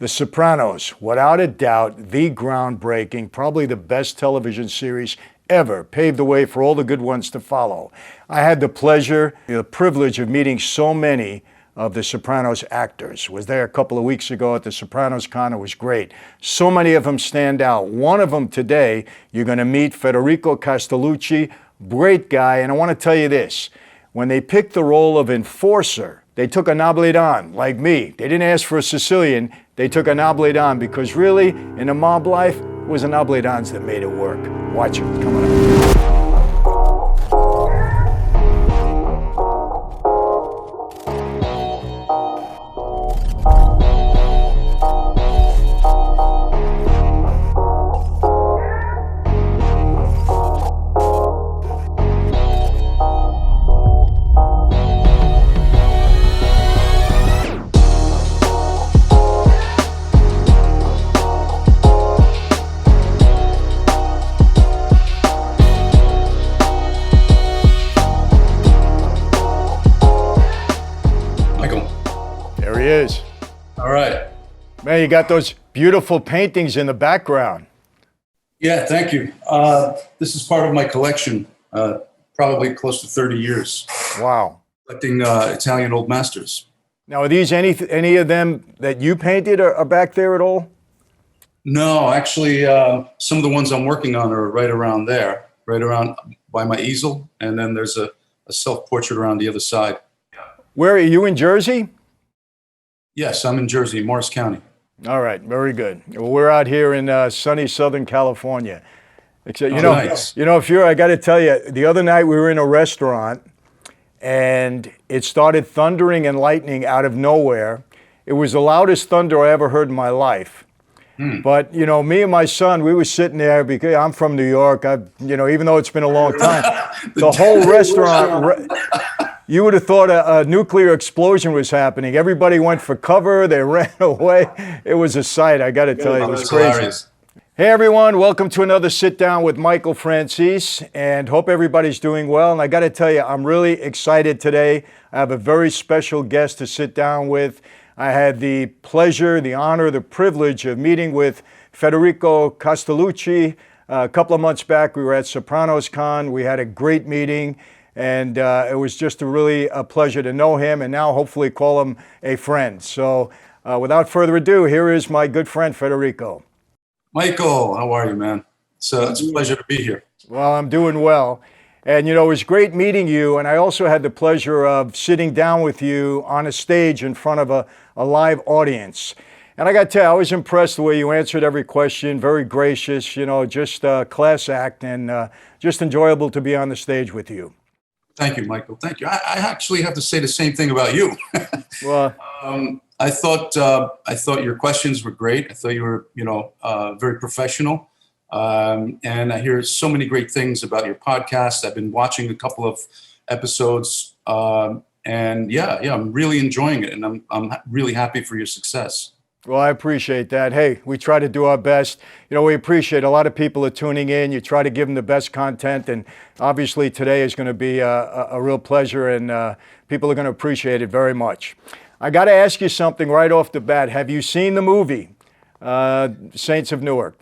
The Sopranos, without a doubt, the groundbreaking, probably the best television series ever, paved the way for all the good ones to follow. I had the pleasure, the privilege of meeting so many of the Sopranos actors. Was there a couple of weeks ago at the Sopranos Con. It was great. So many of them stand out. One of them today, you're going to meet Federico Castelluccio, great guy. And I want to tell you this, when they picked the role of enforcer, they took a Napolitan, like me. They didn't ask for a Sicilian, they took a Napolitan because really, in a mob life, it was the Napolitans that made it work. Watch it, coming up. Is. All right. Man, you got those beautiful paintings in the background. Yeah, thank you. This is part of my collection, probably close to 30 years. Wow. Collecting Italian old masters. Now, are these any of them that you painted are back there at all? No, actually, some of the ones I'm working on are right around there, right around by my easel. And then there's a self-portrait around the other side. Where are you, in Jersey? Yes, I'm in Jersey, Morris County. All right, very good. Well, we're out here in sunny Southern California. Except, Nice. I got to tell you, the other night we were in a restaurant and it started thundering and lightning out of nowhere. It was the loudest thunder I ever heard in my life. But, me and my son, we were sitting there because I'm from New York. Even though it's been a long time, the whole restaurant... You would have thought a nuclear explosion was happening. Everybody went for cover. They ran away. It was a sight, I got to tell you. It was crazy. Hilarious. Hey, everyone. Welcome to another Sit Down with Michael Franzese, and hope everybody's doing well. And I got to tell you, I'm really excited today. I have a very special guest to sit down with. I had the pleasure, the honor, the privilege of meeting with Federico Castelluccio. A couple of months back, we were at Sopranos Con. We had a great meeting. And it was just a pleasure to know him and now hopefully call him a friend. So without further ado, here is my good friend, Federico. Michael, how are you, man? It's a pleasure to be here. Well, I'm doing well. And, it was great meeting you. And I also had the pleasure of sitting down with you on a stage in front of a live audience. And I got to tell you, I was impressed the way you answered every question, very gracious, just a class act and just enjoyable to be on the stage with you. Thank you, Michael. Thank you. I actually have to say the same thing about you. Well, I thought your questions were great. I thought you were, very professional. And I hear so many great things about your podcast. I've been watching a couple of episodes, and I'm really enjoying it, and I'm really happy for your success. Well, I appreciate that. Hey, we try to do our best. We appreciate a lot of people are tuning in. You try to give them the best content. And obviously today is going to be a real pleasure and people are going to appreciate it very much. I got to ask you something right off the bat. Have you seen the movie, Saints of Newark?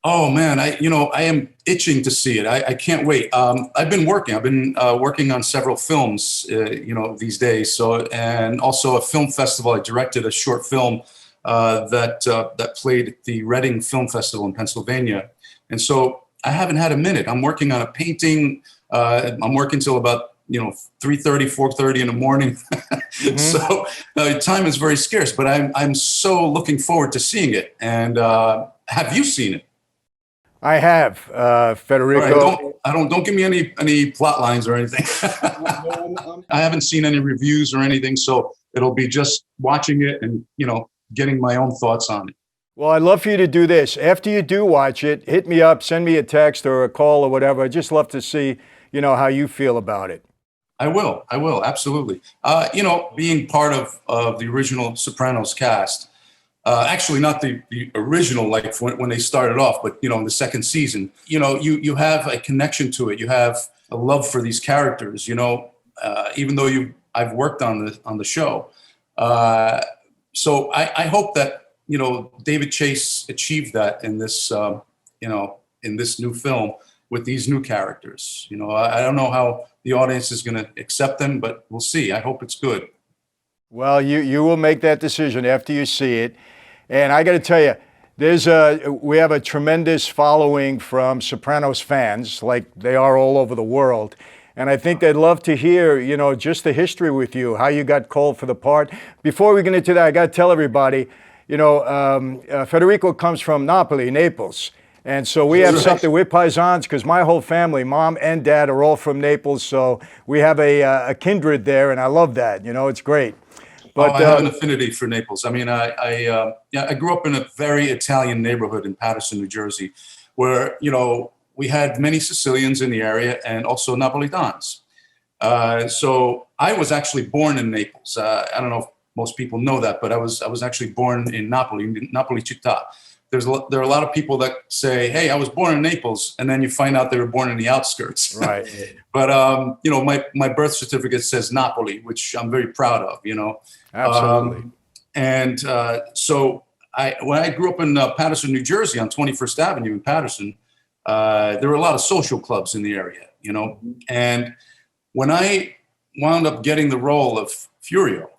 Oh, man, I am itching to see it. I can't wait. I've been working on several films, these days. And also a film festival. I directed a short film that played at the Reading Film Festival in Pennsylvania. And so I haven't had a minute. I'm working on a painting. I'm working till about 3:30, 4:30 in the morning. Mm-hmm. So time is very scarce, but I'm so looking forward to seeing it. And have you seen it? I have, Federico. Right, don't give me any plot lines or anything. I haven't seen any reviews or anything, so it'll be just watching it and getting my own thoughts on it. Well, I'd love for you to do this. After you do watch it, hit me up, send me a text or a call or whatever. I'd just love to see, how you feel about it. I will, absolutely. Being part of the original Sopranos cast, actually not the original, like when they started off, but, in the second season, you have a connection to it. You have a love for these characters, even though I've worked on the show. So I hope that David Chase achieved that in this, in this new film with these new characters. I don't know how the audience is going to accept them, but we'll see. I hope it's good. Well, you will make that decision after you see it. And I got to tell you, we have a tremendous following from Sopranos fans, like they are all over the world. And I think they'd love to hear, just the history with you, how you got called for the part. Before we get into that, I got to tell everybody, Federico comes from Naples. And so we have something, we're paisans, because my whole family, mom and dad, are all from Naples. So we have a kindred there, and I love that. It's great. But I have an affinity for Naples. I mean, I grew up in a very Italian neighborhood in Paterson, New Jersey, where, we had many Sicilians in the area and also Napolitans. So I was actually born in Naples. I don't know if most people know that, but I was actually born in Napoli città. There are a lot of people that say, "Hey, I was born in Naples," and then you find out they were born in the outskirts. Right. But my birth certificate says Napoli, which I'm very proud of. Absolutely. So when I grew up in Paterson, New Jersey, on 21st Avenue in Paterson, there were a lot of social clubs in the area. And when I wound up getting the role of Furio,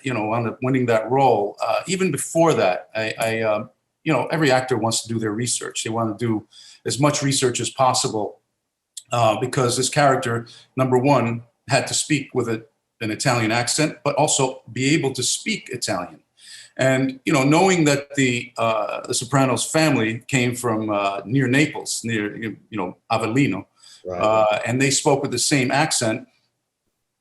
wound up winning that role. Even before that, every actor wants to do their research. They want to do as much research as possible because this character, number one, had to speak with an Italian accent, but also be able to speak Italian. And, knowing that the Sopranos family came from near Naples, near, Avellino, right. And they spoke with the same accent.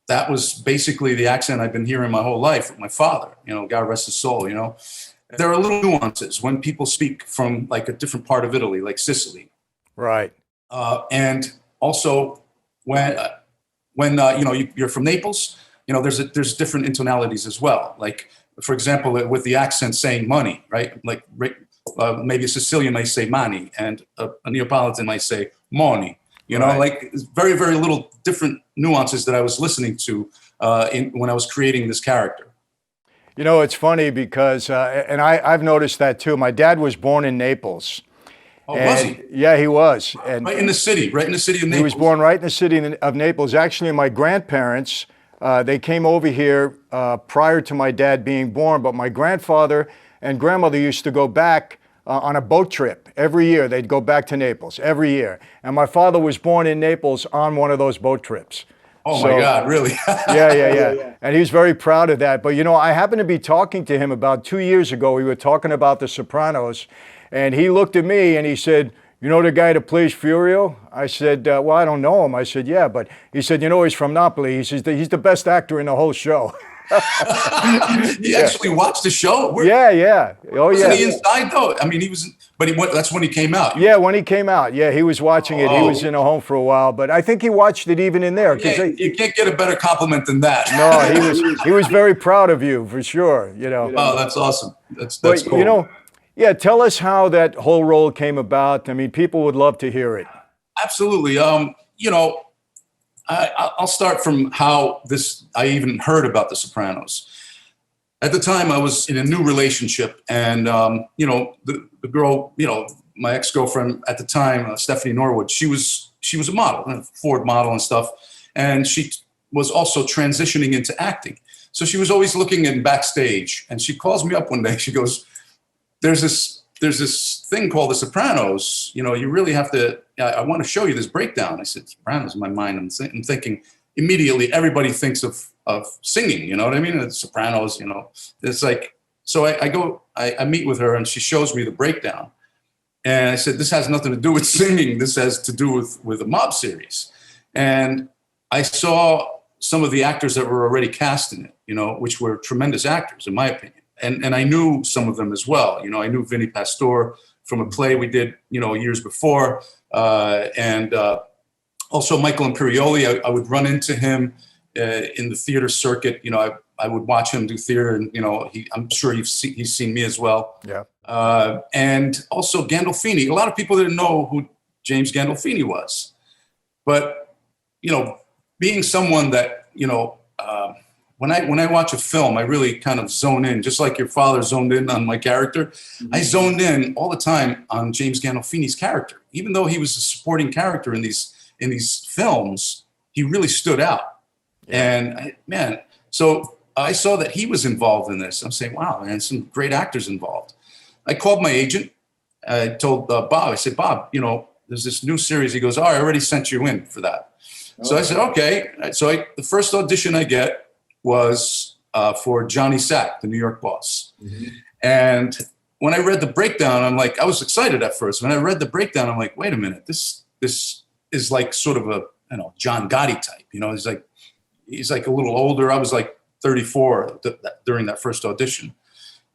That was basically the accent I've been hearing my whole life with my father, God rest his soul, There are little nuances when people speak from like a different part of Italy, like Sicily. Right. And also when you're from Naples, there's different intonalities as well. Like, for example, with the accent saying money, right? Like maybe a Sicilian might say mani and a Neapolitan might say money. Right. Like very, very little different nuances that I was listening to when I was creating this character. It's funny because, and I've noticed that too. My dad was born in Naples. Oh, was he? Yeah, he was. And right in the city of Naples. He was born right in the city of Naples. Actually, my grandparents, they came over here prior to my dad being born, but my grandfather and grandmother used to go back on a boat trip every year. They'd go back to Naples every year. And my father was born in Naples on one of those boat trips. Oh, my God, really? Yeah. And he was very proud of that. But, I happened to be talking to him about 2 years ago. We were talking about The Sopranos, and he looked at me and he said, "You know the guy that plays Furio?" I said, "Well, I don't know him." I said, "Yeah," but he said, "He's from Napoli." He says, "He's the best actor in the whole show." He actually watched the show? Yeah. Oh, yeah. Wasn't he inside, though? I mean, that's when he came out. Yeah, when he came out. Yeah, he was watching it. He was in a home for a while, but I think he watched it even in there. Yeah, you can't get a better compliment than that. No, he was very proud of you, for sure, Oh, that's awesome. That's but, cool. Tell us how that whole role came about. I mean, people would love to hear it. Absolutely. I'll start from how I even heard about The Sopranos. At the time, I was in a new relationship, and the girl, my ex-girlfriend at the time, Stephanie Norwood, she was a model, a Ford model and stuff, and she was also transitioning into acting. So she was always looking in backstage, and she calls me up one day. She goes, "There's this thing called The Sopranos. You really have to. I want to show you this breakdown." I said, "Sopranos" in my mind. I'm thinking immediately. Everybody thinks of singing. You know what I mean? It's Sopranos. It's like. So I go. I meet with her, and she shows me the breakdown. And I said, "This has nothing to do with singing. This has to do with a mob series." And I saw some of the actors that were already cast in it. Which were tremendous actors, in my opinion. And I knew some of them as well. I knew Vinnie Pastore from a play we did, years before. And also Michael Imperioli. I would run into him in the theater circuit. I would watch him do theater, and I'm sure he's seen me as well. Yeah. And also Gandolfini. A lot of people didn't know who James Gandolfini was, but being someone that when I watch a film, I really kind of zone in, just like your father zoned in on my character. I zoned in all the time on James Gandolfini's character. Even though he was a supporting character in these films, he really stood out. Yeah. And so I saw that he was involved in this. I'm saying, wow, man, some great actors involved. I called my agent. I told Bob, I said, Bob, there's this new series. He goes, oh, I already sent you in for that. Okay. So I said, okay. So the first audition I get was for Johnny Sack, the New York boss. Mm-hmm. And when I read the breakdown, I'm like, I was excited at first. When I read the breakdown, I'm like, wait a minute, this is like sort of a John Gotti type. He's like a little older. I was like 34 during that first audition.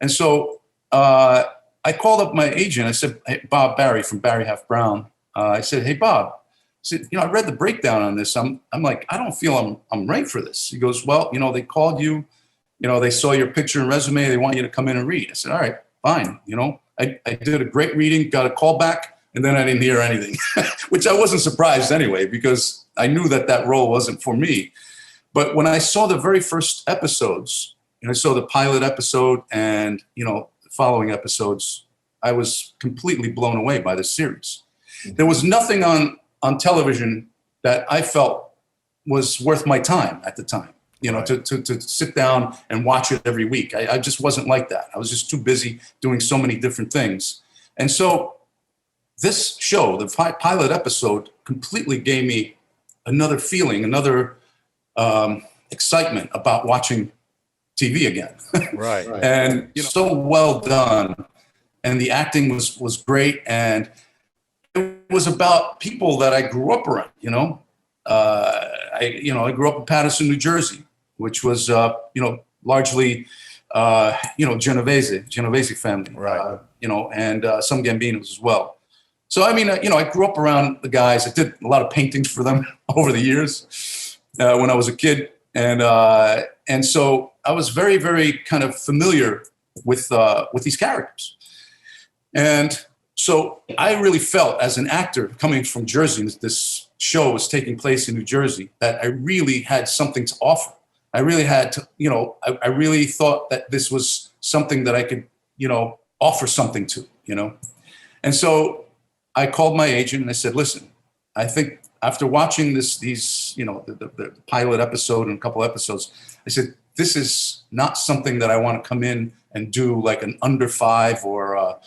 And so I called up my agent. I said, hey, Bob Barry from Barry Half Brown. I said, hey, Bob. I said, I read the breakdown on this. I'm like, I don't feel I'm right for this. He goes, well, they called you, they saw your picture and resume. They want you to come in and read. I said, all right, fine. I did a great reading, got a call back, and then I didn't hear anything, which I wasn't surprised anyway, because I knew that role wasn't for me. But when I saw the very first episodes, and I saw the pilot episode and, the following episodes, I was completely blown away by this series. There was nothing on television that I felt was worth my time at the time, right. to sit down and watch it every week. I just wasn't like that. I was just too busy doing so many different things. And so this show, the pilot episode, completely gave me another feeling, another excitement about watching TV again. Right. And so well done. And the acting was great. And it was about people that I grew up around, I grew up in Paterson, New Jersey, which was, largely, Genovese family, right. And some Gambinos as well. So, I grew up around the guys. I did a lot of paintings for them over the years when I was a kid. And so I was very, very kind of familiar with these characters. And so I really felt, as an actor coming from Jersey, this show was taking place in New Jersey, that I really had something to offer. I really had to, I really thought that this was something that I could, offer something to, And so I called my agent and I said, listen, I think after watching the pilot episode and a couple episodes, I said, this is not something that I want to come in and do like an under five or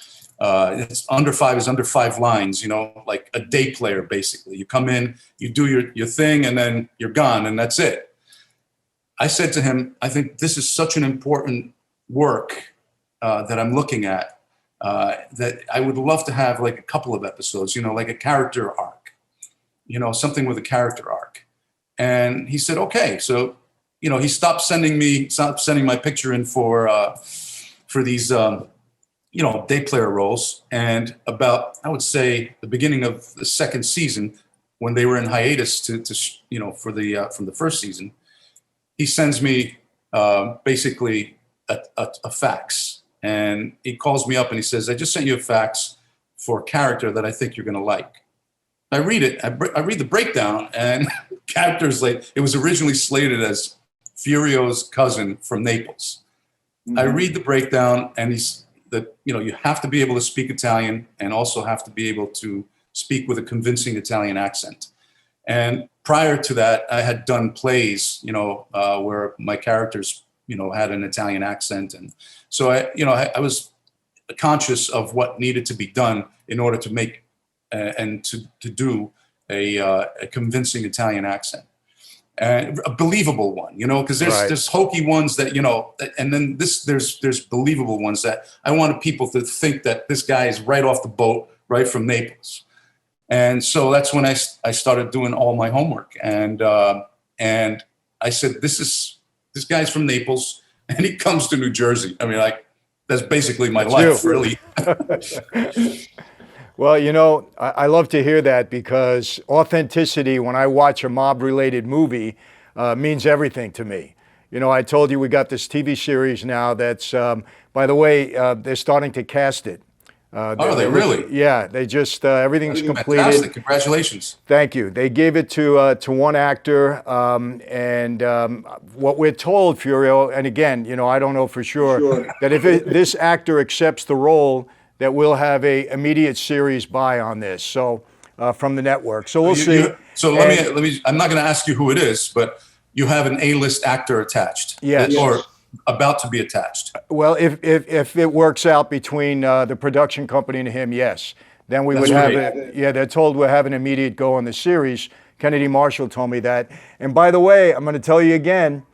it's under five is under 5 lines, like a day player, basically. You come in, you do your thing, and then you're gone, and that's it. I said to him, I think this is such an important work that I'm looking at that I would love to have like a couple of episodes, like a character arc, something with a character arc. And he said, okay. So, he stopped sending my picture in for these, day player roles. And about, I would say, the beginning of the second season, when they were in hiatus from the first season, he sends me basically a fax. And he calls me up and he says, I just sent you a fax for a character that I think you're going to like. I read it. I read the breakdown, and characters like, it was originally slated as Furio's cousin from Naples. Mm-hmm. I read the breakdown, and you have to be able to speak Italian and also have to be able to speak with a convincing Italian accent. And prior to that, I had done plays, where my characters, had an Italian accent. And so I was conscious of what needed to be done in order to make and to do a convincing Italian accent. And a believable one, because there's hokey ones that, and then there's believable ones that I wanted people to think that this guy is right off the boat, right from Naples. And so that's when I started doing all my homework. And I said, this guy's from Naples and he comes to New Jersey. That's basically my life, really. Well, I love to hear that, because authenticity, when I watch a mob-related movie, means everything to me. I told you we got this TV series now that's, by the way, they're starting to cast it. Oh, they really? Yeah, they just everything's completed. Fantastic! Congratulations. Thank you. They gave it to one actor, and what we're told, Furio, and again, I don't know for sure, that if this actor accepts the role, that we'll have a immediate series buy on this. So from the network. So we'll see. Let me. I'm not going to ask you who it is, but you have an A-list actor attached. Yes. Or about to be attached. Well, if it works out between the production company and him, yes. Then we would have it. Yeah, they're told we'll have an immediate go on the series. Kennedy Marshall told me that. And by the way, I'm going to tell you again,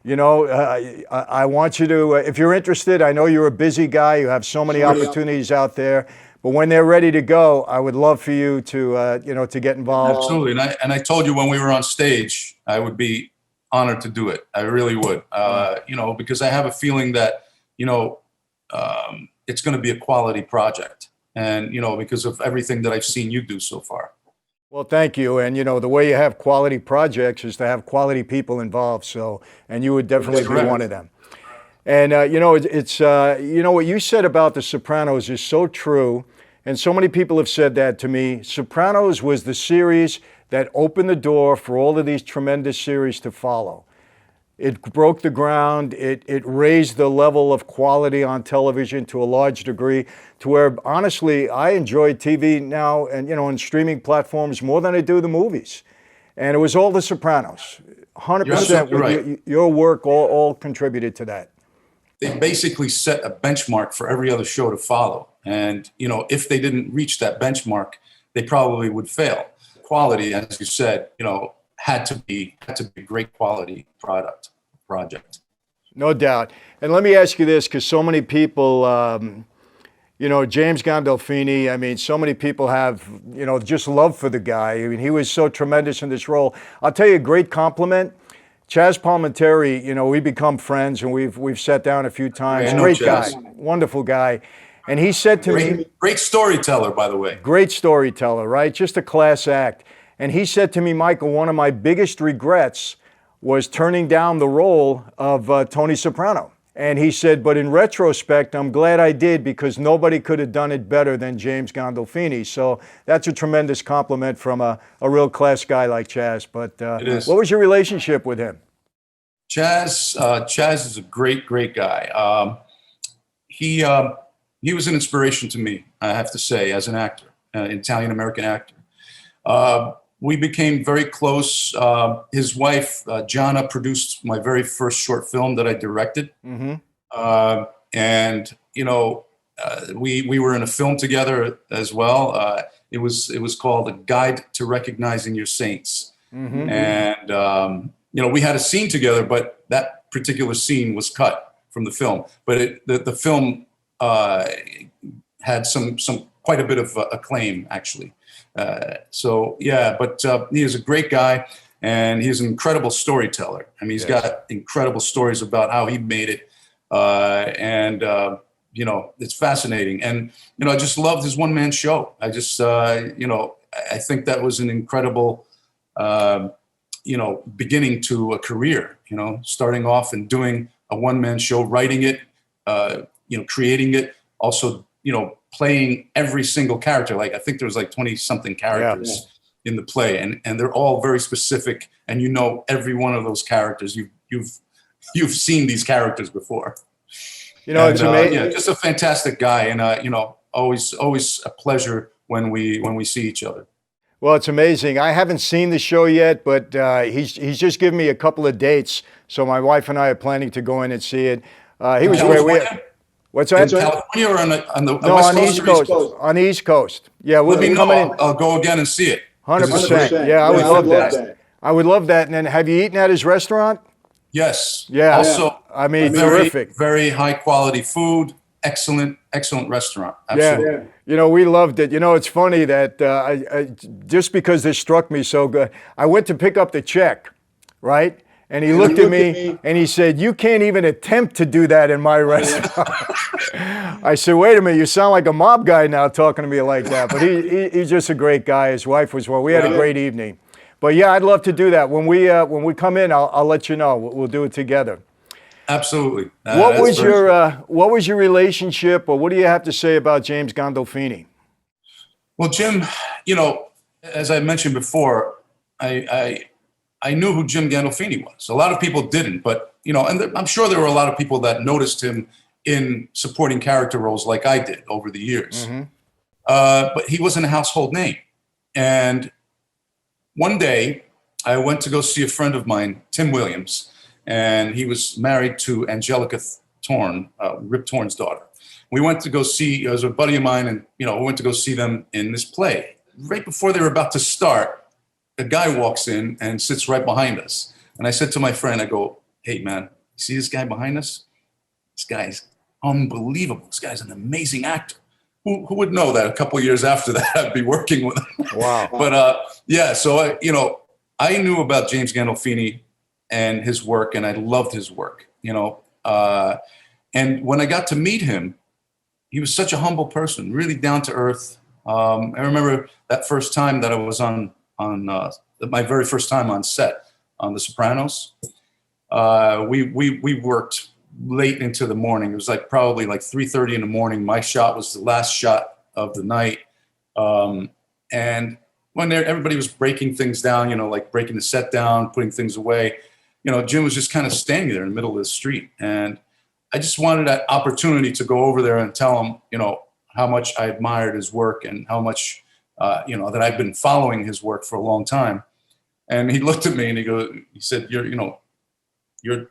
I want you to, if you're interested, I know you're a busy guy. You have so many opportunities out there. But when they're ready to go, I would love for you to, to get involved. Absolutely. And I told you when we were on stage, I would be honored to do it. I really would, because I have a feeling that, it's going to be a quality project. And, because of everything that I've seen you do so far. Well, thank you. And, the way you have quality projects is to have quality people involved. So, and you would definitely be one of them. And, it's what you said about The Sopranos is so true. And so many people have said that to me. Sopranos was the series that opened the door for all of these tremendous series to follow. It broke the ground. It raised the level of quality on television to a large degree, to where, honestly, I enjoy TV now and, on streaming platforms more than I do the movies. And it was all The Sopranos. 100% right. Your work all contributed to that. They basically set a benchmark for every other show to follow. And, if they didn't reach that benchmark, they probably would fail. Quality, as you said, had to be a great quality project. No doubt. And let me ask you this, because so many people, James Gandolfini, I mean, so many people have, just love for the guy. I mean, he was so tremendous in this role. I'll tell you a great compliment. Chaz Palminteri, we become friends and we've sat down a few times. Great guy, wonderful guy. And he said to me, great storyteller, by the way. Great storyteller, right? Just a class act. And he said to me, Michael, one of my biggest regrets was turning down the role of Tony Soprano. And he said, but in retrospect, I'm glad I did, because nobody could have done it better than James Gandolfini. So that's a tremendous compliment from a real class guy like Chaz. But what was your relationship with him? Chaz is a great, great guy. He was an inspiration to me, I have to say, as an actor, an Italian-American actor. We became very close. His wife, Gianna, produced my very first short film that I directed. Mm-hmm. We were in a film together as well. It was called A Guide to Recognizing Your Saints. Mm-hmm. And, we had a scene together, but that particular scene was cut from the film. But the film had some quite a bit of acclaim, actually. But he is a great guy, and he's an incredible storyteller. I mean, he's got incredible stories about how he made it, it's fascinating. And I just loved his one-man show. I just I think that was an incredible beginning to a career. Starting off and doing a one-man show, writing it, creating it, also playing every single character. Like, I think there was like 20 something characters in the play, and they're all very specific, and every one of those characters. You've seen these characters before. It's amazing. Just a fantastic guy, and always a pleasure when we see each other. Well, it's amazing. I haven't seen the show yet, but he's just given me a couple of dates, so my wife and I are planning to go in and see it. He was great. What's that? In California or on the no, West on the Coast? East Coast. On the East Coast. Yeah, we'll be coming in. I'll go again and see it. 100%. Yeah, I would love that. I would love that. And then, have you eaten at his restaurant? Yes. Yeah. Also, I mean, terrific. Very high quality food. Excellent restaurant. Absolutely. Yeah. We loved it. It's funny that I just because this struck me so good, I went to pick up the check, right? And he looked at me and he said, "You can't even attempt to do that in my restaurant." I said, "Wait a minute, you sound like a mob guy now talking to me like that." But he's just a great guy. His wife was well. We had a great evening. But yeah, I'd love to do that. When we come in, I'll let you know. We'll do it together. Absolutely. What was your relationship, or what do you have to say about James Gandolfini? Well, Jim, as I mentioned before, I knew who Jim Gandolfini was. A lot of people didn't, but I'm sure there were a lot of people that noticed him in supporting character roles like I did over the years. Mm-hmm. But he wasn't a household name. And one day I went to go see a friend of mine, Tim Williams, and he was married to Angelica Torn, Rip Torn's daughter. We went to go see, it was a buddy of mine, and we went to go see them in this play. Right before they were about to start, a guy walks in and sits right behind us. And I said to my friend, I go, "Hey man, you see this guy behind us? This guy's unbelievable. This guy's an amazing actor." Who would know that a couple of years after that I'd be working with him? Wow. But yeah, so I knew about James Gandolfini and his work, and I loved his work. And when I got to meet him, he was such a humble person, really down to earth. I remember that first time that I was on my very first time on set on The Sopranos. We worked late into the morning. It was probably 3:30 in the morning. My shot was the last shot of the night. And when everybody was breaking things down, breaking the set down, putting things away, Jim was just kind of standing there in the middle of the street. And I just wanted that opportunity to go over there and tell him, how much I admired his work and how much, that I've been following his work for a long time. And he looked at me and he said, you're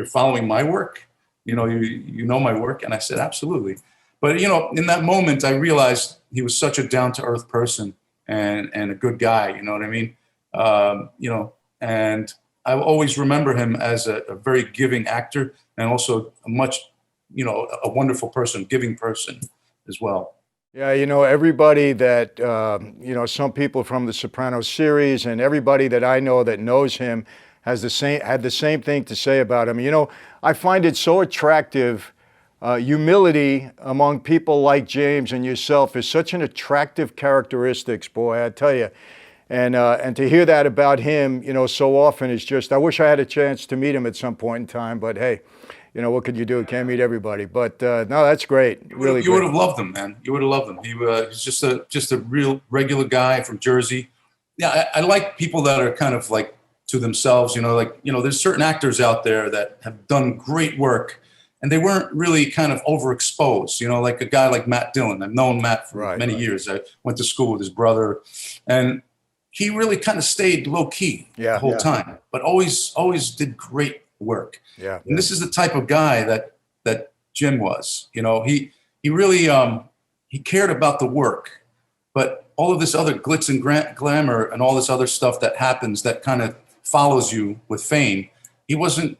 following my work? You know my work? And I said, absolutely. But, in that moment, I realized he was such a down-to-earth person and a good guy, you know what I mean? And I always remember him as a very giving actor and also a wonderful person, giving person as well. Yeah, everybody that, some people from the Sopranos series and everybody that I know that knows him had the same thing to say about him. I find it so attractive. Humility among people like James and yourself is such an attractive characteristics, boy, I tell you. And to hear that about him, so often is just, I wish I had a chance to meet him at some point in time, but hey, what could you do? Can't meet everybody. But no, that's great. Really, you would have loved him, man. You would have loved him. He's just a real regular guy from Jersey. Yeah, I like people that are kind of to themselves. There's certain actors out there that have done great work, and they weren't really kind of overexposed. Like a guy like Matt Dillon. I've known Matt for many years. I went to school with his brother, and he really kind of stayed low key the whole time, but always did great work. Yeah. And this is the type of guy that Jim was. He really he cared about the work, but all of this other glitz and glamour and all this other stuff that happens that kind of follows you with fame, he wasn't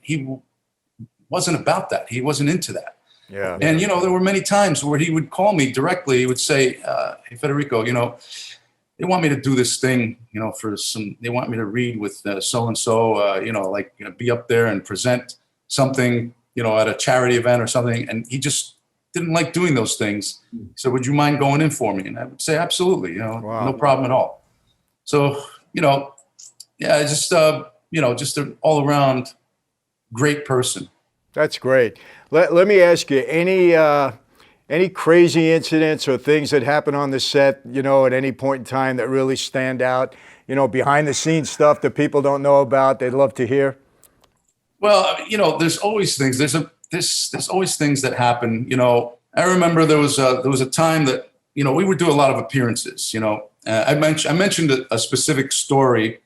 about that. He wasn't into that. Yeah. And there were many times where he would call me directly. He would say, "Hey Federico, they want me to do this thing, they want me to read with so-and-so, be up there and present something, at a charity event or something." And he just didn't like doing those things. He said, "Would you mind going in for me?" And I would say, "Absolutely, Wow. No problem at all." So, just an all around great person. That's great. Let me ask you, any crazy incidents or things that happen on the set, at any point in time that really stand out, behind the scenes stuff that people don't know about, they'd love to hear? Well, there's always things. There's always things that happen. I remember there was a time that we would do a lot of appearances. I mentioned a specific story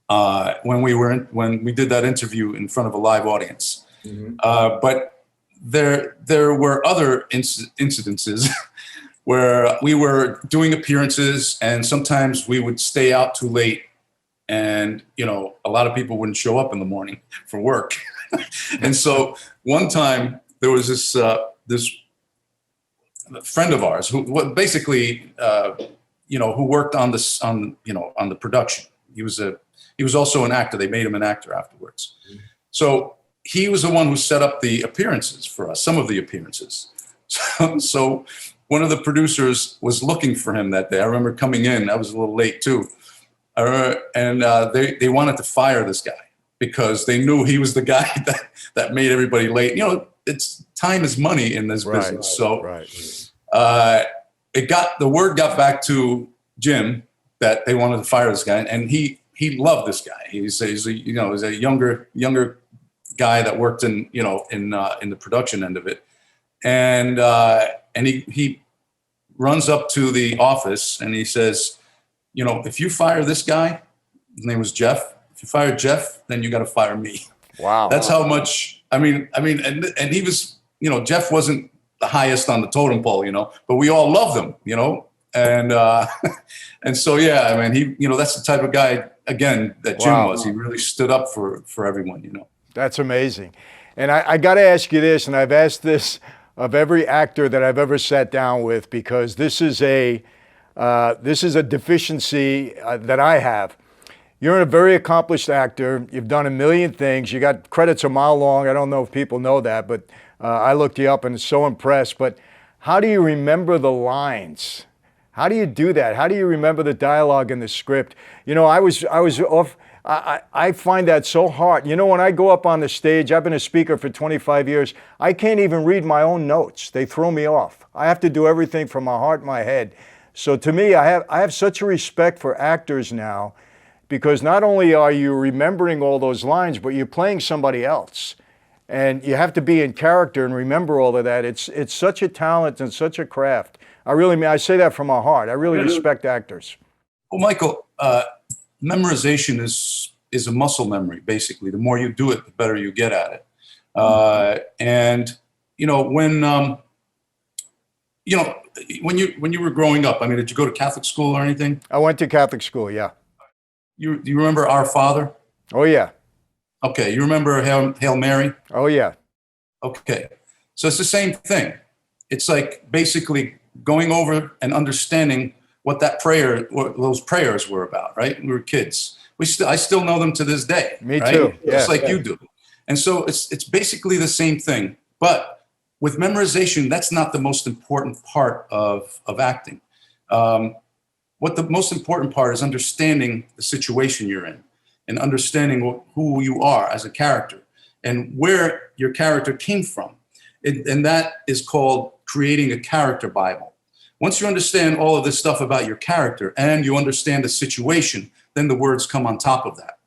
when we did that interview in front of a live audience. Mm-hmm. But there were other incidences where we were doing appearances, and sometimes we would stay out too late, and a lot of people wouldn't show up in the morning for work. And so one time there was this friend of ours who basically who worked on the production. He was also an actor. They made him an actor afterwards. Mm-hmm. So he was the one who set up the appearances for us, some of the appearances. So one of the producers was looking for him that day. I remember coming in. I was a little late too. And they wanted to fire this guy. because they knew he was the guy that made everybody late. You know, it's time is money in this business. So the word got back to Jim that they wanted to fire this guy, and he loved this guy. He's a younger guy that worked in the production end of it, and he runs up to the office and he says, you know, if you fire this guy, his name was Jeff. If you fire Jeff, then you got to fire me. Wow. That's how much, and he was, you know, Jeff wasn't the highest on the totem pole, you know, but we all loved him, you know, and so, yeah, I mean, he, you know, that's the type of guy, again, that Jim was. He really stood up for everyone, you know. That's amazing. And I got to ask you this, and I've asked this of every actor that I've ever sat down with, because this is a deficiency that I have. You're a very accomplished actor. You've done a million things. You got credits a mile long. I don't know if people know that, but I looked you up and so impressed. But how do you remember the lines? How do you do that? How do you remember the dialogue in the script? You know, I find that so hard. You know, when I go up on the stage, I've been a speaker for 25 years. I can't even read my own notes. They throw me off. I have to do everything from my heart and my head. So to me, I have such a respect for actors now, because not only are you remembering all those lines, but you're playing somebody else. And you have to be in character and remember all of that. It's such a talent and such a craft. I say that from my heart. I really respect actors. Well, Michael, memorization is a muscle memory, basically. The more you do it, the better you get at it. And, you know, when you were growing up, I mean, did you go to Catholic school or anything? I went to Catholic school, yeah. Do you remember Our Father? Oh, yeah. Okay. You remember Hail Mary? Oh, yeah. Okay. So it's the same thing. It's like basically going over and understanding what those prayers were about, right? We were kids. I still know them to this day. Me right? too. Just like you do. And so it's basically the same thing. But with memorization, that's not the most important part of acting. What the most important part is understanding the situation you're in and understanding who you are as a character and where your character came from. And that is called creating a character Bible. Once you understand all of this stuff about your character and you understand the situation, then the words come on top of that.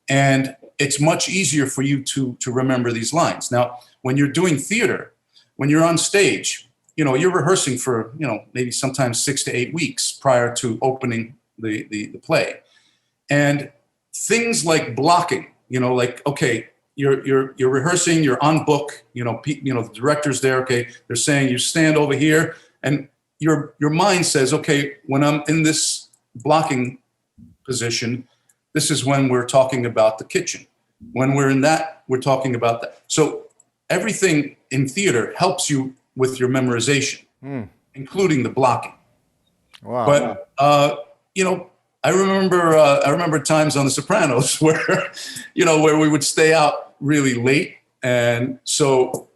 And it's much easier for you to remember these lines. Now, when you're doing theater, when you're on stage, you know, you're rehearsing for, you know, maybe sometimes 6 to 8 weeks prior to opening the play. And things like blocking, you know, like, okay, you're rehearsing, you're on book, the director's there, okay, they're saying you stand over here, and your mind says, okay, when I'm in this blocking position, this is when we're talking about the kitchen. When we're in that, we're talking about that. So everything in theater helps you with your memorization, including the blocking. Wow. But I remember times on The Sopranos where we would stay out really late, and so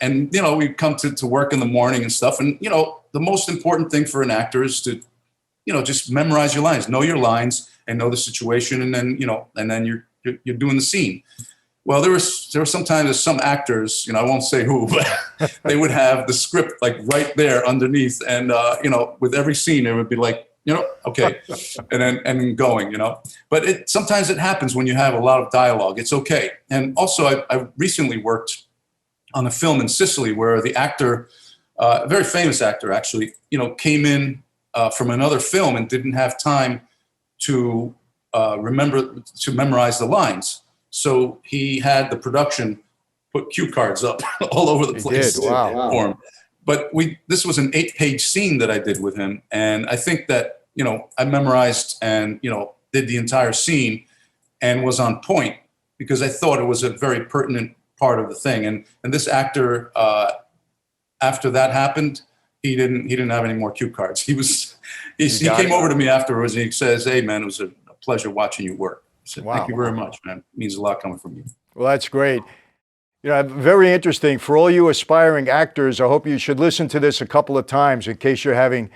we'd come to work in the morning and stuff. And the most important thing for an actor is to just memorize your lines, know your lines, and know the situation, and then you're doing the scene. Well, there were sometimes some actors, I won't say who, but they would have the script like right there underneath, and with every scene it would be like, okay, and then going, But sometimes it happens when you have a lot of dialogue. It's okay. And also, I recently worked on a film in Sicily where the actor, a very famous actor actually, came in from another film and didn't have time to memorize the lines. So he had the production put cue cards up all over the place. He did. Wow. For him. But this was an 8-page scene that I did with him. And I think that, I memorized and, did the entire scene and was on point because I thought it was a very pertinent part of the thing. And this actor, after that happened, he didn't have any more cue cards. He came over to me afterwards and he says, "Hey man, it was a pleasure watching you work." I said, "Thank you very much, man. It means a lot coming from you." Well, that's great. Very interesting. For all you aspiring actors, I hope you should listen to this a couple of times in case you're having,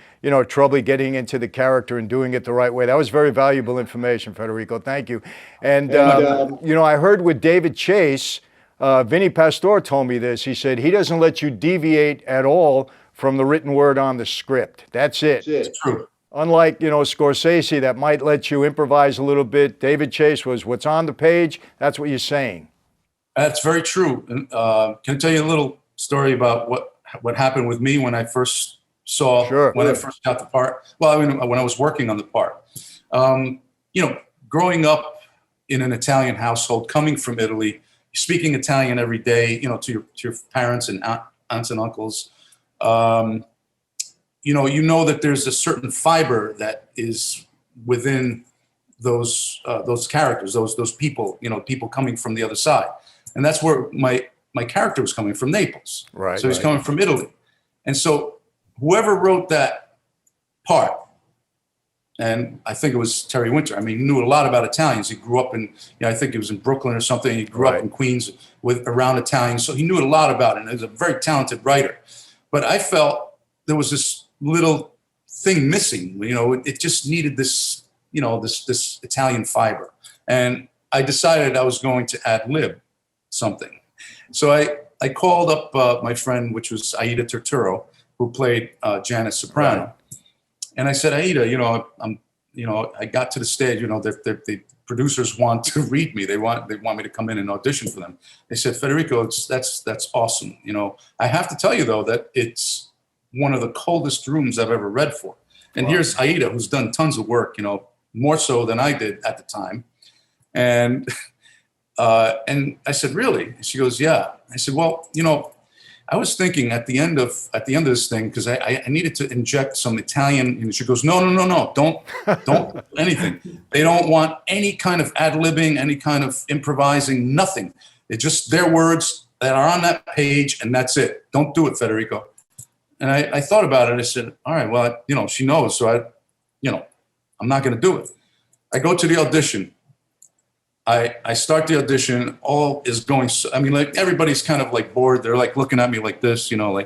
trouble getting into the character and doing it the right way. That was very valuable information, Federico. Thank you. And, I heard with David Chase, Vinny Pastore told me this. He said he doesn't let you deviate at all from the written word on the script. That's it. It's true. Unlike, Scorsese, that might let you improvise a little bit. David Chase was what's on the page, that's what you're saying. That's very true. And can I tell you a little story about what happened with me when I first saw, when I first got the part? Well, I mean, when I was working on the part. Growing up in an Italian household, coming from Italy, speaking Italian every day, to your parents and aunts and uncles, that there's a certain fiber that is within those characters, those people, people coming from the other side. And that's where my character was coming from, Naples. Right. So he's coming from Italy. And so whoever wrote that part, and I think it was Terry Winter. I mean, he knew a lot about Italians. He grew up in, I think it was in Brooklyn or something. He grew up in Queens around Italians. So he knew a lot about it. And he was a very talented writer. But I felt there was this little thing missing. It just needed this, this Italian fiber. And I decided I was going to ad-lib something. So I called up my friend, which was Aida Turturro, who played Janice Soprano. Right. And I said, Aida, I got to the stage, the producers want to read me. They want me to come in and audition for them. They said, Federico, that's awesome. I have to tell you though, that it's one of the coldest rooms I've ever read for. And here's Aida, who's done tons of work, more so than I did at the time. And I said, really? She goes, yeah. I said, well, I was thinking at the end of this thing, because I needed to inject some Italian. And she goes, no, don't anything. They don't want any kind of ad-libbing, any kind of improvising, nothing. It's just their words that are on that page, and that's it. Don't do it, Federico. And I thought about it. I said, all right, well, she knows, so I'm not going to do it. I go to the audition. I start the audition, all is going, everybody's kind of like bored. They're like looking at me like this, all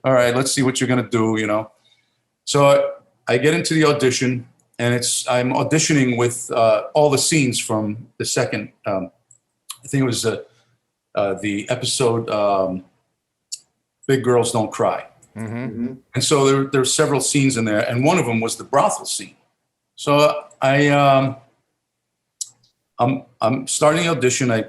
right, let's see what you're going to do, So I get into the audition, and I'm auditioning with all the scenes from the second, I think it was the episode Big Girls Don't Cry. Mm-hmm. And so there's several scenes in there, and one of them was the brothel scene. So I'm starting the audition. I,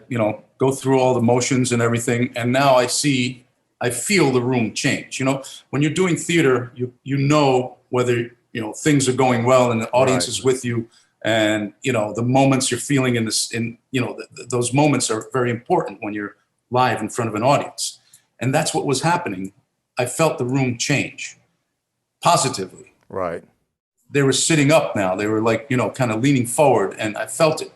go through all the motions and everything. And now I feel the room change. When you're doing theater, you know whether, things are going well and the audience is with you. And, the moments you're feeling those moments are very important when you're live in front of an audience. And that's what was happening. I felt the room change positively. Right. They were sitting up now. They were like, kind of leaning forward, and I felt it.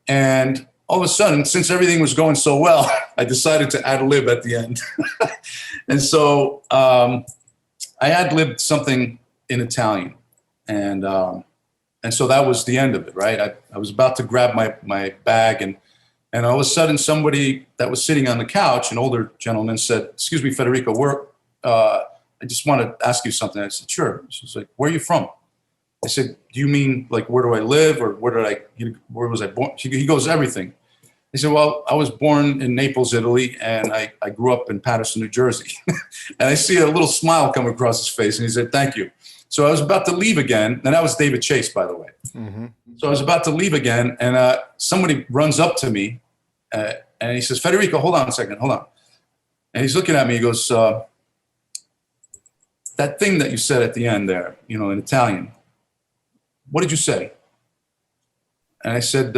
And all of a sudden, since everything was going so well, I decided to ad-lib at the end. And so I ad-libbed something in Italian. And so that was the end of it, right? I was about to grab my bag, and all of a sudden somebody that was sitting on the couch, an older gentleman, said, excuse me, Federico, I just want to ask you something. I said, sure. She's like, where are you from? I said, do you mean like, where do I live, or where was I born? He goes, everything. He said, well, I was born in Naples, Italy, and I grew up in Paterson, New Jersey. And I see a little smile come across his face, and he said, thank you. So I was about to leave again, and that was David Chase, by the way. Mm-hmm. So I was about to leave again, and somebody runs up to me, and he says, Federico, hold on a second, hold on. And he's looking at me, he goes, that thing that you said at the end there, in Italian, what did you say? And I said,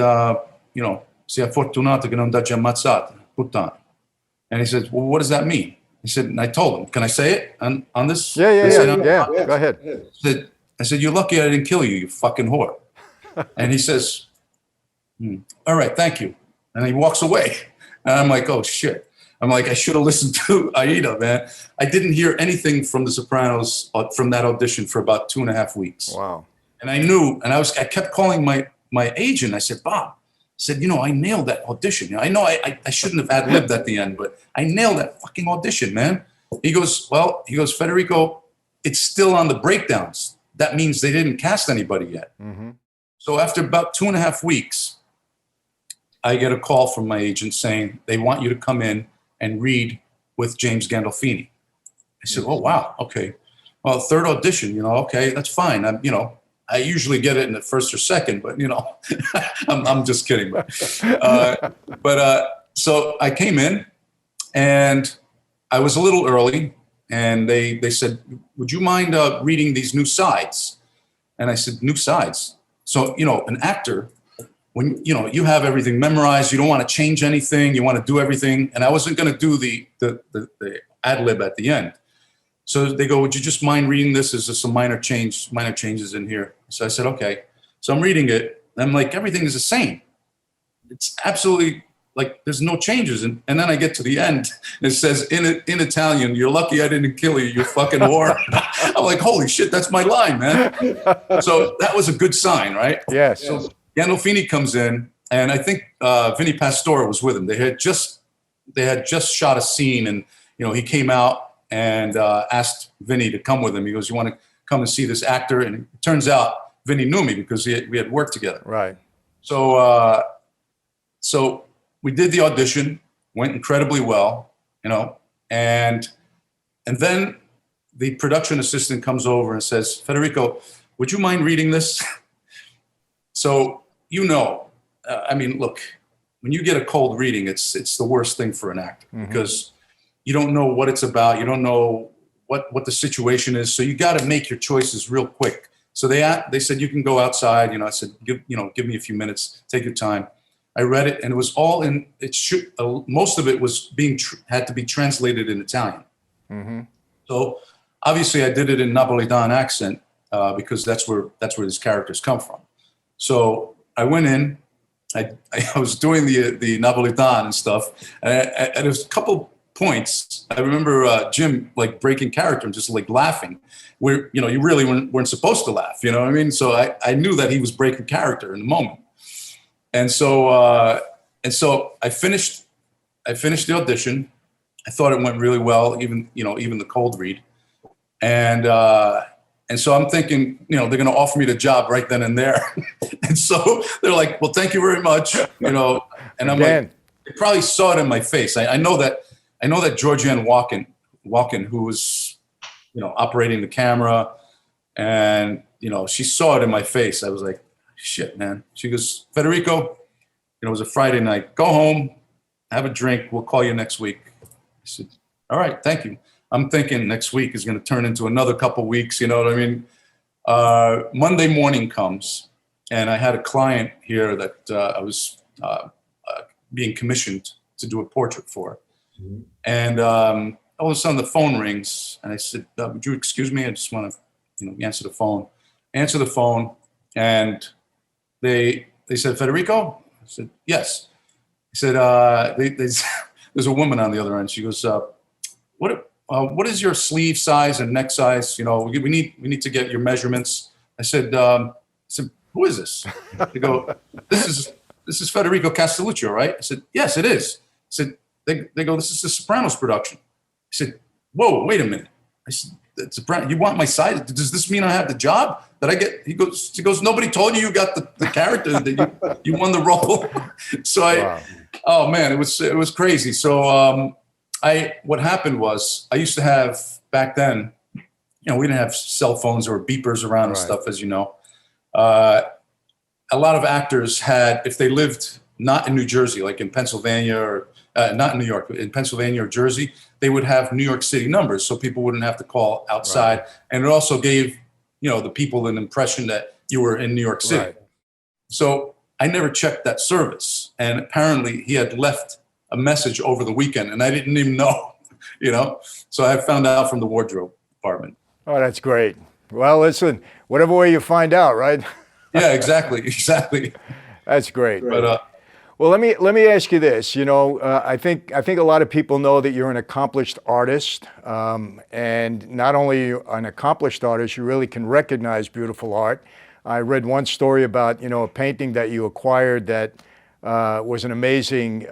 sia fortunato che non dà già ammazzata, puttana. And he said, well, what does that mean? He said, and I told him, can I say it on this? Yeah. Go ahead. I said, you're lucky I didn't kill you, you fucking whore. And he says, all right, thank you. And he walks away. And I'm like, oh, shit. I'm like, I should have listened to Aida, man. I didn't hear anything from The Sopranos from that audition for about 2.5 weeks. Wow. And I knew, and I kept calling my agent. I said, Bob, said, I nailed that audition. I know I shouldn't have ad-libbed at the end, but I nailed that fucking audition, man. He goes, Federico, it's still on the breakdowns. That means they didn't cast anybody yet. Mm-hmm. So after about 2.5 weeks, I get a call from my agent saying they want you to come in and read with James Gandolfini. I said, oh, wow, okay. Well, third audition, okay, that's fine. I usually get it in the first or second, but I'm just kidding. So I came in and I was a little early, and they said, would you mind reading these new sides? And I said, new sides. So, an actor, when, you have everything memorized, you don't want to change anything, you want to do everything. And I wasn't going to do the ad lib at the end. So they go, would you just mind reading this? There's just some minor changes in here. So I said, okay. So I'm reading it, and I'm like, everything is the same. It's absolutely like there's no changes. And then I get to the end, and it says in Italian, you're lucky I didn't kill you, you fucking whore. I'm like, holy shit, that's my line, man. So that was a good sign, right? Yes. So Gandolfini comes in, and I think Vinny Pastore was with him. They had just shot a scene, and he came out and asked Vinny to come with him. He goes, you want to come and see this actor? And it turns out Vinny knew me because we had worked together. Right. So so we did the audition, went incredibly well, and then the production assistant comes over and says, Federico, would you mind reading this? So, look, when you get a cold reading, it's the worst thing for an actor, mm-hmm. because you don't know what it's about. You don't know what the situation is. So you got to make your choices real quick. So they said, you can go outside. I said, give me a few minutes, take your time. I read it, and it was all in, most of it was had to be translated in Italian. Mm-hmm. So obviously I did it in Napolitan accent because that's where these characters come from. So I went in, I was doing the Napolitan and stuff. And there's a couple points. I remember Jim like breaking character and just like laughing where, you really weren't supposed to laugh, you know what I mean? So I knew that he was breaking character in the moment. And so I finished the audition. I thought it went really well, even the cold read. And so I'm thinking, they're going to offer me the job right then and there. And so they're like, well, thank you very much. And I'm like, they probably saw it in my face. I know that Georgianne Walken, who was, operating the camera, and, she saw it in my face. I was like, shit, man. She goes, Federico, it was a Friday night. Go home, have a drink. We'll call you next week. I said, all right, thank you. I'm thinking next week is going to turn into another couple weeks. You know what I mean? Monday morning comes, and I had a client here that I was being commissioned to do a portrait for. Mm-hmm. And all of a sudden the phone rings, and I said, would you excuse me? I just want to, answer the phone. Answer the phone, and they said, Federico? I said, yes. I said, there's a woman on the other end. She goes, what is your sleeve size and neck size? We need to get your measurements. I said, who is this? They go, this is Federico Castelluccio, right? I said, yes, it is. I said, they go, this is the Sopranos production. I said, whoa, wait a minute. I said, you want my size? Does this mean I have the job that I get? He goes, nobody told you got the character, that you won the role. So wow. Oh man, it was crazy. So what happened was I used to have back then, we didn't have cell phones or beepers around and stuff, as you know. A lot of actors had, if they lived not in New Jersey, like in Pennsylvania or not in New York, but in Pennsylvania or Jersey, they would have New York City numbers, so people wouldn't have to call outside. Right. And it also gave, the people an impression that you were in New York City. Right. So I never checked that service. And apparently he had left a message over the weekend, and I didn't even know, So I found out from the wardrobe department. Oh, that's great. Well, listen, whatever way you find out, right? Yeah, exactly. That's great. But well, let me ask you this. I think a lot of people know that you're an accomplished artist, and not only an accomplished artist, you really can recognize beautiful art. I read one story about a painting that you acquired that was an amazing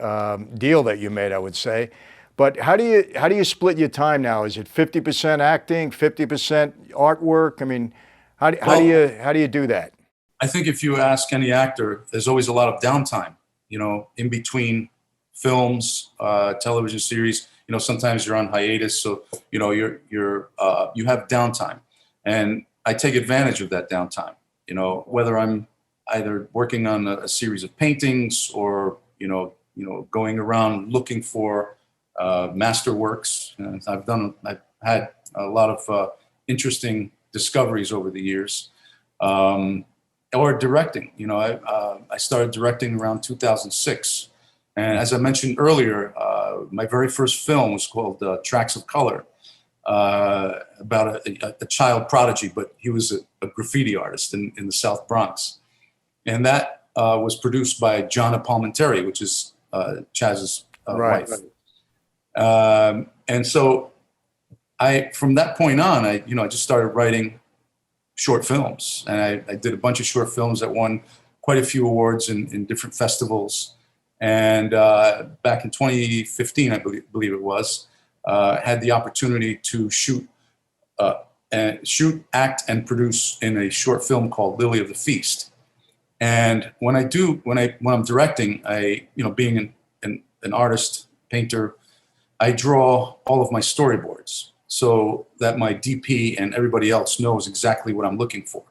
deal that you made, I would say. But how do you split your time now? Is it 50% acting, 50% artwork? I mean, how do you do that? I think if you ask any actor, there's always a lot of downtime, in between films, television series. Sometimes you're on hiatus, so you have downtime, and I take advantage of that downtime. Whether I'm either working on a series of paintings or going around looking for masterworks. I've had a lot of interesting discoveries over the years. Or directing. I started directing around 2006. And as I mentioned earlier, my very first film was called Tracks of Color, about a child prodigy, but he was a graffiti artist in the South Bronx. And that was produced by Gianna Palminteri, which is Chaz's right. wife. And so from that point on, I just started writing short films. And I did a bunch of short films that won quite a few awards in different festivals. And back in 2015, I believe it was, had the opportunity to shoot, act, and produce in a short film called Lily of the Feast. And when I'm directing, being an artist, painter, I draw all of my storyboards so that my DP and everybody else knows exactly what I'm looking for.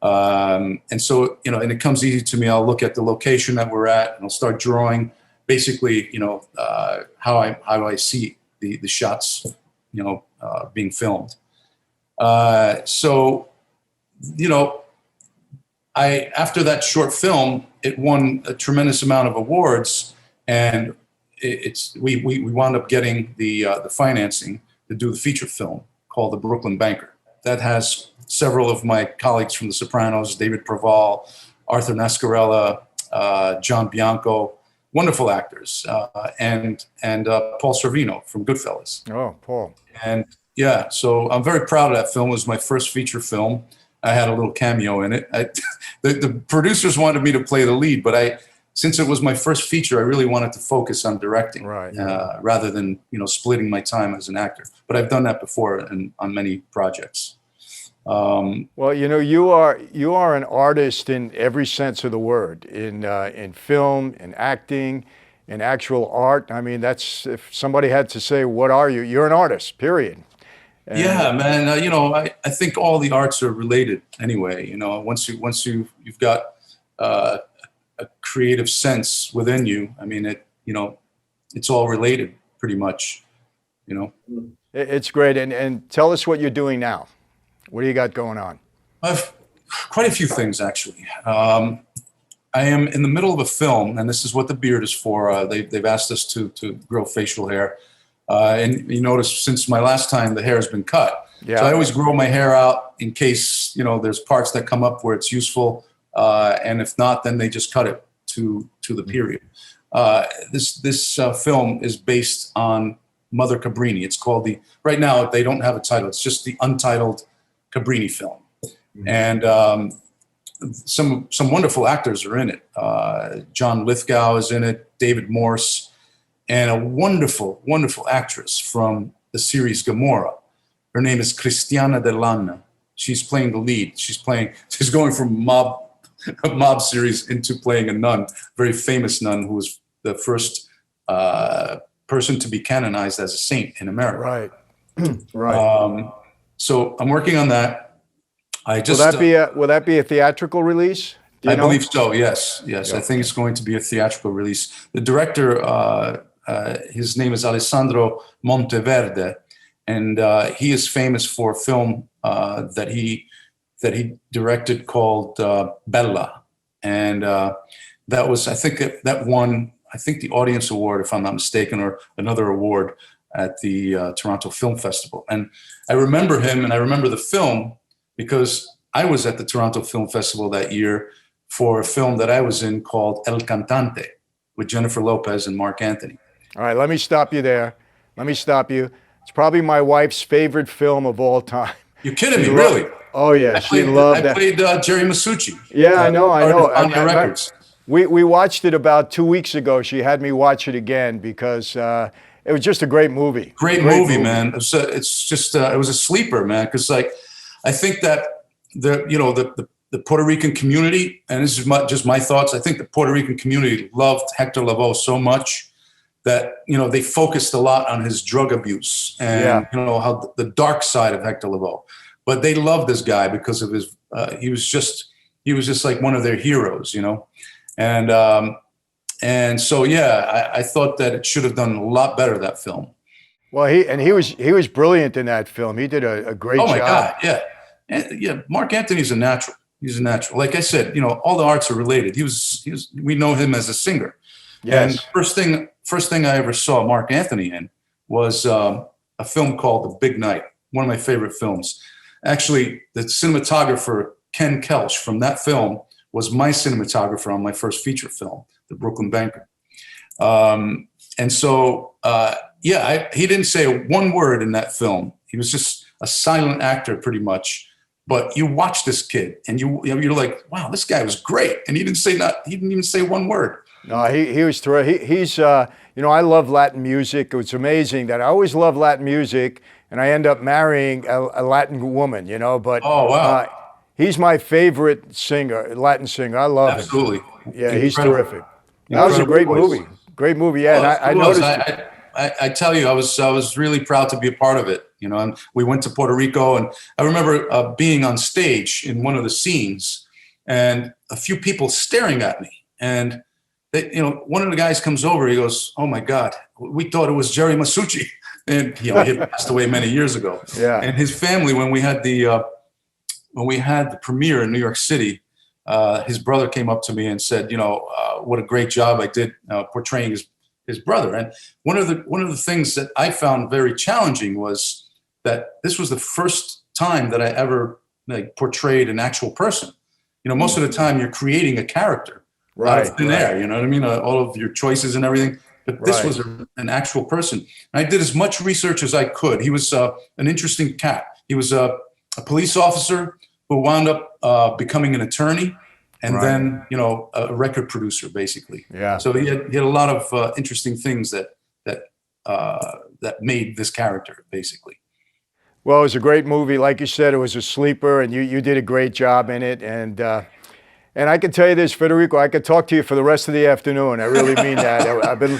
And so, and it comes easy to me. I'll look at the location that we're at and I'll start drawing basically, how I see the shots, being filmed. So, after that short film, it won a tremendous amount of awards, and we wound up getting the financing to do the feature film called The Brooklyn Banker. That has several of my colleagues from The Sopranos, David Proval, Arthur Nascarella, John Bianco, wonderful actors, and Paul Sorvino from Goodfellas. Oh, Paul. And yeah, so I'm very proud of that film. It was my first feature film. I had a little cameo in it. The producers wanted me to play the lead, but since it was my first feature, I really wanted to focus on directing, right. Rather than splitting my time as an actor. But I've done that before on many projects. Well, you are an artist in every sense of the word, in film, in acting, in actual art. I mean, if somebody had to say, what are you? You're an artist, period. And yeah, man. I think all the arts are related anyway. Once you've got a creative sense within you, I mean, it's all related pretty much. It's great. And tell us what you're doing now. What do you got going on? I've quite a few things, actually. I am in the middle of a film, and this is what the beard is for. They've asked us to grow facial hair. And you notice since my last time, the hair has been cut. Yeah. So I always grow my hair out in case, there's parts that come up where it's useful. And if not, then they just cut it to the period. This film is based on Mother Cabrini. It's called right now, they don't have a title. It's just the Untitled Cabrini film. Mm-hmm. And some wonderful actors are in it. John Lithgow is in it, David Morse, and a wonderful, wonderful actress from the series Gomorrah. Her name is Cristiana Delanna. She's playing the lead. She's going from a mob series into playing a nun, very famous nun who was the first person to be canonized as a saint in America. Right. Right. So I'm working on that. Will that be a theatrical release? I believe so. Yes. Yeah. I think it's going to be a theatrical release. The director, his name is Alessandro Monteverde, and he is famous for a film that he directed called Bella, and that was, I think, that won, the Audience Award, if I'm not mistaken, or another award at the Toronto Film Festival. And I remember him, and I remember the film because I was at the Toronto Film Festival that year for a film that I was in called El Cantante with Jennifer Lopez and Mark Anthony. All right, let me stop you there. It's probably my wife's favorite film of all time. You're kidding me, really? Oh, yeah. She loved that. I played Jerry Masucci. Yeah, I know. On the records. We watched it about 2 weeks ago. She had me watch it again because it was just a great movie. Great movie, man. It was it was a sleeper, man. Because like, I think that the Puerto Rican community, and this is just my thoughts. I think the Puerto Rican community loved Hector Lavoe so much that they focused a lot on his drug abuse and how the dark side of Hector Lavoe. But they loved this guy because of his. He was just like one of their heroes, And so, yeah, I thought that it should have done a lot better, that film. Well, he was brilliant in that film. He did a great job. Oh my God, yeah, yeah. Mark Anthony's a natural. He's a natural. Like I said, all the arts are related. We know him as a singer. Yes. And first thing I ever saw Mark Anthony in was a film called The Big Night. One of my favorite films. Actually, the cinematographer Ken Kelch from that film was my cinematographer on my first feature film, The Brooklyn Banker. And so, he didn't say one word in that film. He was just a silent actor pretty much. But you watch this kid and you're like, wow, this guy was great. And he didn't even say one word. No, he was terrific. He's, I love Latin music. It's amazing that I always love Latin music and I end up marrying a Latin woman, but. Oh, wow. He's my favorite singer, Latin singer. I love him. Absolutely. Yeah, he's terrific. That was a great movie. Great movie. Yeah, and I noticed. I tell you, I was really proud to be a part of it. And we went to Puerto Rico, and I remember being on stage in one of the scenes, and a few people staring at me. And one of the guys comes over. He goes, "Oh my God, we thought it was Jerry Masucci," and he passed away many years ago. Yeah. And his family, when we had the premiere in New York City, his brother came up to me and said, what a great job I did portraying his brother. And one of the things that I found very challenging was that this was the first time that I ever portrayed an actual person. Most of the time you're creating a character out of thin air. You know what I mean? All of your choices and everything. But this was an actual person. And I did as much research as I could. He was an interesting cat. He was a police officer who wound up becoming an attorney and then, a record producer, basically. Yeah. So he had a lot of interesting things that made this character, basically. Well, it was a great movie. Like you said, it was a sleeper, and you did a great job in it. And I can tell you this, Federico, I could talk to you for the rest of the afternoon. I really mean that. I've been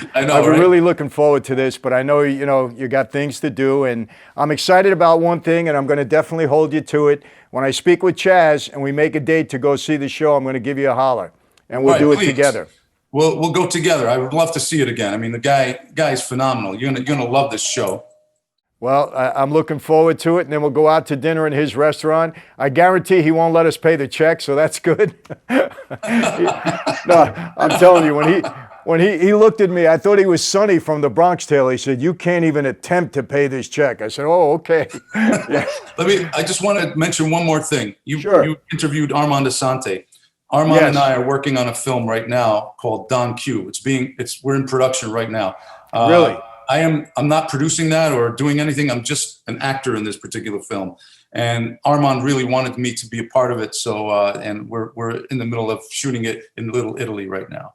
really looking forward to this, but I know, you got things to do, and I'm excited about one thing, and I'm going to definitely hold you to it. When I speak with Chaz and we make a date to go see the show, I'm going to give you a holler, and we'll do it together. We'll go together. I would love to see it again. I mean, the guy's phenomenal. You're gonna love this show. Well, I'm looking forward to it, and then we'll go out to dinner in his restaurant. I guarantee he won't let us pay the check, so that's good. No, I'm telling you, when he looked at me, I thought he was Sonny from the Bronx Tale. He said, "You can't even attempt to pay this check." I said, "Oh, okay." Yeah. I just want to mention one more thing. You interviewed Armand Asante. Armand and I are working on a film right now called Don Q. We're in production right now. Really? I'm not producing that or doing anything. I'm just an actor in this particular film. And Armand really wanted me to be a part of it. So, and we're in the middle of shooting it in Little Italy right now.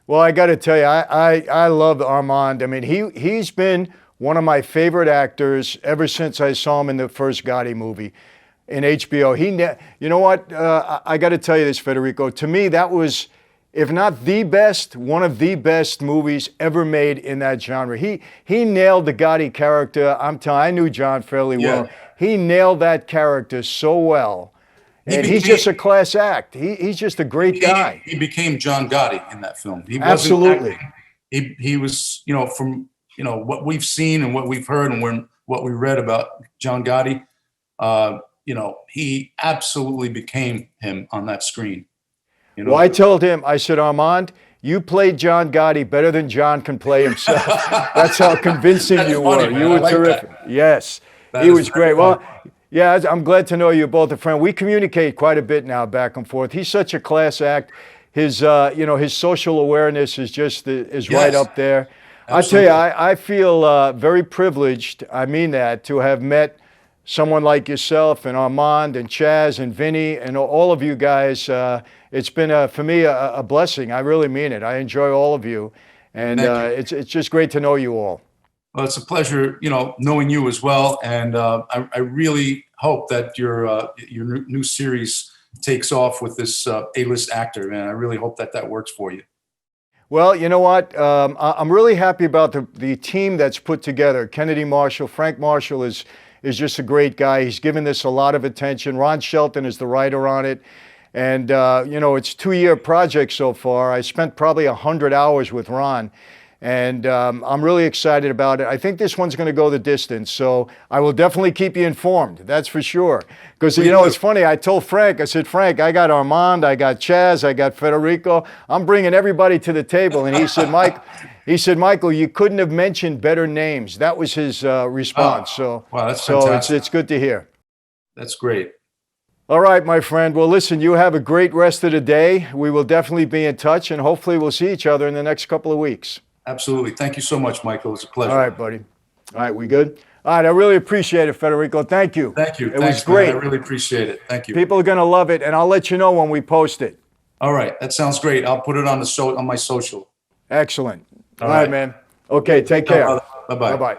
Well, I got to tell you, I love Armand. I mean, he's been one of my favorite actors ever since I saw him in the first Gotti movie in HBO. You know what? I got to tell you this, Federico. To me, that was, if not the best, one of the best movies ever made in that genre. He nailed the Gotti character. I knew John fairly well. He nailed that character so well. And he's just a class act. He's just a great guy. He became John Gotti in that film. He Absolutely. He was, from what we've seen and what we've heard and what we read about John Gotti, he absolutely became him on that screen. Well, I told him, I said, Armand, you played John Gotti better than John can play himself. That's how convincing you were. You were terrific. Yes, he was great. Well, yeah, I'm glad to know you're both a friend. We communicate quite a bit now, back and forth. He's such a class act. His, his social awareness is just right up there. Absolutely. I tell you, I feel very privileged. I mean that, to have met someone like yourself and Armand and Chaz and Vinny and all of you guys. It's been, for me, a blessing. I really mean it. I enjoy all of you. And it's just great to know you all. Well, it's a pleasure, knowing you as well. And I really hope that your new series takes off with this A-list actor, man. I really hope that works for you. Well, you know what? I'm really happy about the team that's put together. Kennedy Marshall, Frank Marshall is just a great guy. He's given this a lot of attention. Ron Shelton is the writer on it. And, it's a 2-year project so far. I spent probably 100 hours with Ron. And I'm really excited about it. I think this one's going to go the distance, so I will definitely keep you informed. That's for sure. Because, it's funny. I told Frank, I said, Frank, I got Armand, I got Chaz, I got Federico. I'm bringing everybody to the table. And he said, Michael, you couldn't have mentioned better names. That was his response. Wow, that's fantastic. So it's good to hear. That's great. All right, my friend. Well, listen, you have a great rest of the day. We will definitely be in touch, and hopefully we'll see each other in the next couple of weeks. Absolutely. Thank you so much, Michael. It's a pleasure. All right, buddy. All right, we good? All right, I really appreciate it, Federico. Thank you. Thank you. It was great. Man. I really appreciate it. Thank you. People are going to love it, and I'll let you know when we post it. All right, that sounds great. I'll put it on on my social. Excellent. All right, man. Okay, take care. Bye-bye. Bye-bye.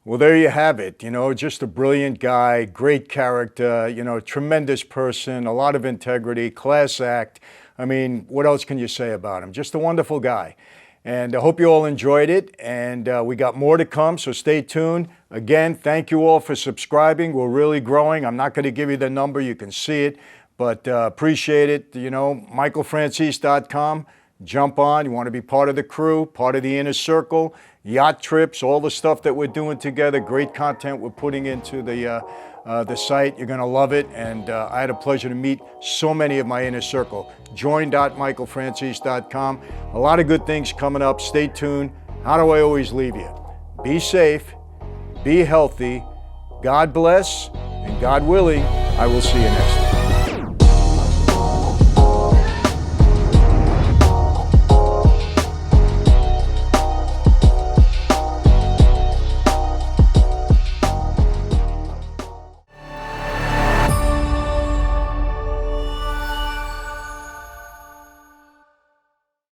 Well, there you have it. Just a brilliant guy, great character, tremendous person, a lot of integrity, class act. I mean, what else can you say about him? Just a wonderful guy. And I hope you all enjoyed it. And we got more to come, so stay tuned. Again, thank you all for subscribing. We're really growing. I'm not going to give you the number. You can see it. But appreciate it. MichaelFranzese.com. Jump on. You want to be part of the crew, part of the inner circle, yacht trips, all the stuff that we're doing together. Great content we're putting into the site. You're going to love it. And I had a pleasure to meet so many of my inner circle. Join.michaelfranzese.com. A lot of good things coming up. Stay tuned. How do I always leave you? Be safe. Be healthy. God bless. And God willing, I will see you next time.